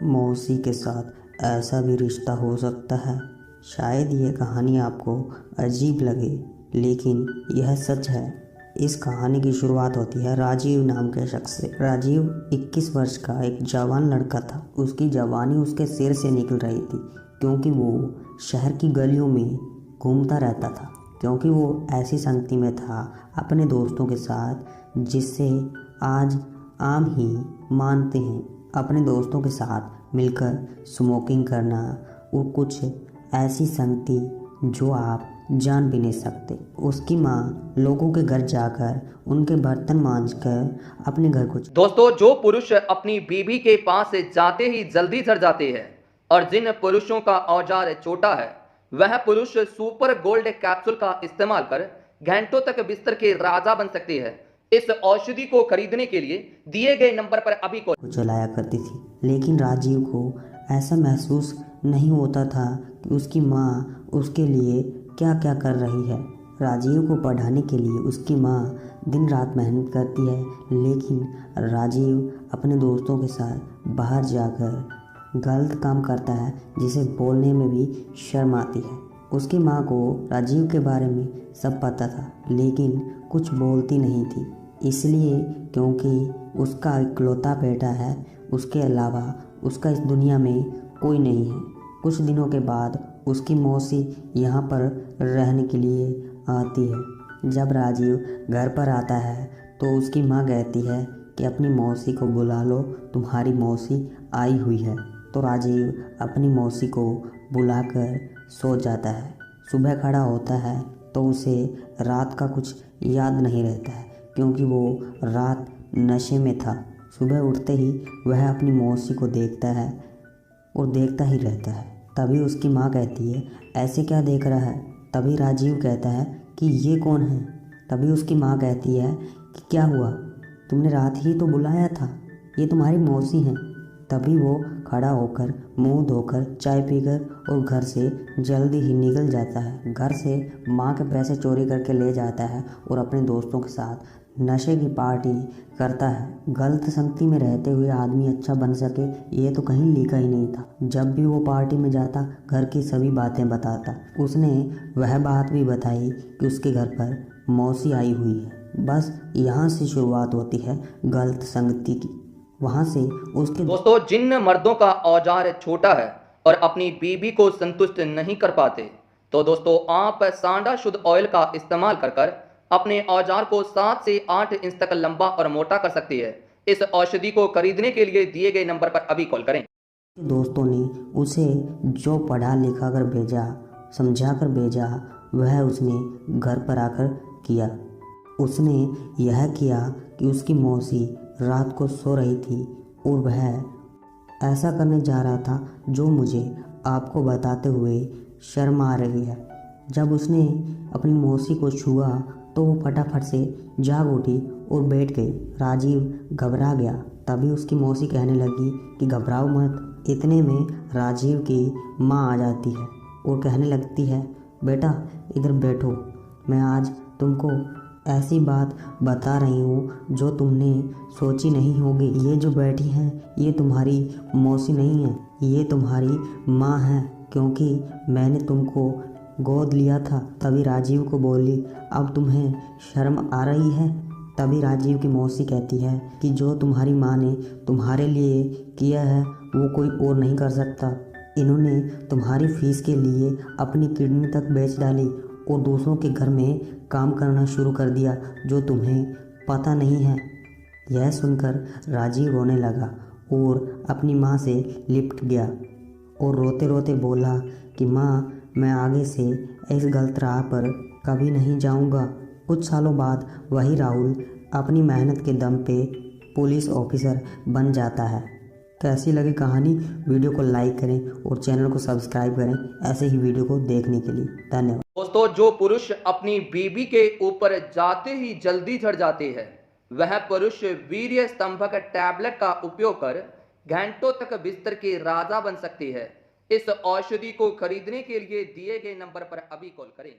मौसी के साथ ऐसा भी रिश्ता हो सकता है। शायद ये कहानी आपको अजीब लगे, लेकिन यह सच है। इस कहानी की शुरुआत होती है राजीव नाम के शख्स से। राजीव 21 वर्ष का एक जवान लड़का था। उसकी जवानी उसके सिर से निकल रही थी, क्योंकि वो शहर की गलियों में घूमता रहता था, क्योंकि वो ऐसी संगति में था अपने दोस्तों के साथ जिससे आज आम ही मानते हैं। अपने दोस्तों के साथ मिलकर स्मोकिंग करना और कुछ ऐसी संगति जो आप जान भी नहीं सकते। उसकी माँ लोगों के घर जाकर उनके बर्तन मांजकर अपने घर को दोस्तों, जो पुरुष अपनी बीवी के पास जाते ही जल्दी झड़ जाते हैं और जिन पुरुषों का औजार छोटा है, वह पुरुष सुपर गोल्ड कैप्सूल का इस्तेमाल कर घंटों तक बिस्तर के राजा बन सकते हैं। इस औषधि को खरीदने के लिए दिए गए नंबर पर अभी कॉल चलाया करती थी, लेकिन राजीव को ऐसा महसूस नहीं होता था कि उसकी माँ उसके लिए क्या क्या कर रही है। राजीव को पढ़ाने के लिए उसकी माँ दिन रात मेहनत करती है, लेकिन राजीव अपने दोस्तों के साथ बाहर जाकर गलत काम करता है, जिसे बोलने में भी शर्म आती है। उसकी माँ को राजीव के बारे में सब पता था, लेकिन कुछ बोलती नहीं थी, इसलिए क्योंकि उसका इकलौता बेटा है। उसके अलावा उसका इस दुनिया में कोई नहीं है। कुछ दिनों के बाद उसकी मौसी यहाँ पर रहने के लिए आती है। जब राजीव घर पर आता है तो उसकी माँ कहती है कि अपनी मौसी को बुला लो, तुम्हारी मौसी आई हुई है। तो राजीव अपनी मौसी को बुलाकर सो जाता है। सुबह खड़ा होता है तो उसे रात का कुछ याद नहीं रहता है, क्योंकि वो रात नशे में था। सुबह उठते ही वह अपनी मौसी को देखता है और देखता ही रहता है। तभी उसकी माँ कहती है, ऐसे क्या देख रहा है? तभी राजीव कहता है कि ये कौन है? तभी उसकी माँ कहती है कि क्या हुआ, तुमने रात ही तो बुलाया था, ये तुम्हारी मौसी हैं। तभी वो खड़ा होकर मुंह धोकर चाय पीकर और घर से जल्दी ही निकल जाता है। घर से माँ के पैसे चोरी करके ले जाता है और अपने दोस्तों के साथ नशे की पार्टी करता है। गलत संगति में रहते हुए आदमी अच्छा बन सके, ये तो कहीं लिखा ही नहीं था। जब भी वो पार्टी में जाता, घर की सभी बातें बताता। उसने वह बात भी बताई कि उसके घर पर मौसी आई हुई है। बस यहाँ से शुरुआत होती है गलत संगति की। वहाँ से उसके दोस्तों, जिन मर्दों का औजार छोटा है और अपनी बीवी को संतुष्ट नहीं कर पाते, तो दोस्तों आप सांडा शुद्ध ऑयल का इस्तेमाल कर अपने औजार को 7 से 8 इंच तक लंबा और मोटा कर सकती है। इस औषधि को खरीदने के लिए दिए गए नंबर पर अभी कॉल करें। दोस्तों ने उसे जो पढ़ा लिखा कर भेजा, समझा कर भेजा, वह उसने घर पर आकर किया। उसने यह किया कि उसकी मौसी रात को सो रही थी और वह ऐसा करने जा रहा था जो मुझे आपको बताते हुए शर्म आ रही है। जब उसने अपनी मौसी को छुआ तो वो फटाफट से जाग उठी और बैठ गई। राजीव घबरा गया। तभी उसकी मौसी कहने लगी कि घबराओ मत। इतने में राजीव की माँ आ जाती है और कहने लगती है, बेटा इधर बैठो, मैं आज तुमको ऐसी बात बता रही हूँ जो तुमने सोची नहीं होगी। ये जो बैठी हैं ये तुम्हारी मौसी नहीं है, ये तुम्हारी माँ है, क्योंकि मैंने तुमको गोद लिया था। तभी राजीव को बोली, अब तुम्हें शर्म आ रही है? तभी राजीव की मौसी कहती है कि जो तुम्हारी माँ ने तुम्हारे लिए किया है वो कोई और नहीं कर सकता। इन्होंने तुम्हारी फीस के लिए अपनी किडनी तक बेच डाली और दूसरों के घर में काम करना शुरू कर दिया, जो तुम्हें पता नहीं है। यह सुनकर राजीव रोने लगा और अपनी माँ से लिपट गया और रोते रोते बोला कि माँ, मैं आगे से इस गलत राह पर कभी नहीं जाऊँगा। कुछ सालों बाद वही राहुल अपनी मेहनत के दम पे पुलिस ऑफिसर बन जाता है। कैसी लगी कहानी? वीडियो को लाइक करें और चैनल को सब्सक्राइब करें ऐसे ही वीडियो को देखने के लिए। धन्यवाद। दोस्तों, जो पुरुष अपनी बीवी के ऊपर जाते ही जल्दी झड़ जाते हैं, वह पुरुष वीर्य स्तंभक टैबलेट का उपयोग कर घंटों तक बिस्तर के राजा बन सकती है। इस औषधि को खरीदने के लिए दिए गए नंबर पर अभी कॉल करें।